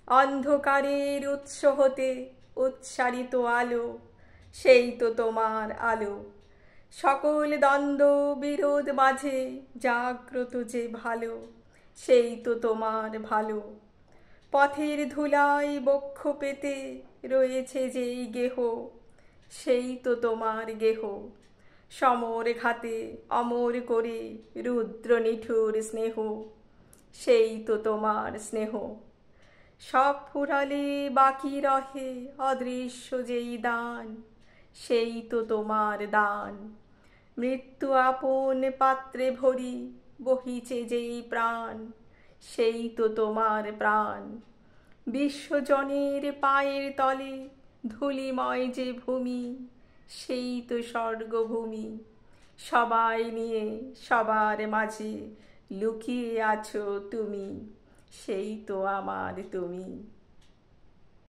অন্ধকারের উৎস হতে উৎসারিত আলো, সেই তো তোমার আলো। সকল দ্বন্দ্ব বিরোধ মাঝে জাগ্রত যে ভালো, সেই তো তোমার ভালো। পথের ধুলায় বক্ষ পেতে রয়েছে যেই গেহ, সেই তো তোমার গেহ। সমর ঘাতে অমর করে রুদ্র নিঠুর স্নেহ, সেই তো তোমার স্নেহ। সব ফুরালে বাকি রহে অদৃশ্য যেই দান, সেই তো তোমার দান। মৃত্যু আপন পাত্রে ভরি বহিছে যেই প্রাণ, সেই তো তোমার প্রাণ। বিশ্বজনের পায়ের তলে ধূলিময় যে ভূমি, সেই তো স্বর্গভূমি। সবাই নিয়ে সবার মাঝে লুকিয়ে আছো তুমি, সেই তো আমার তুমি।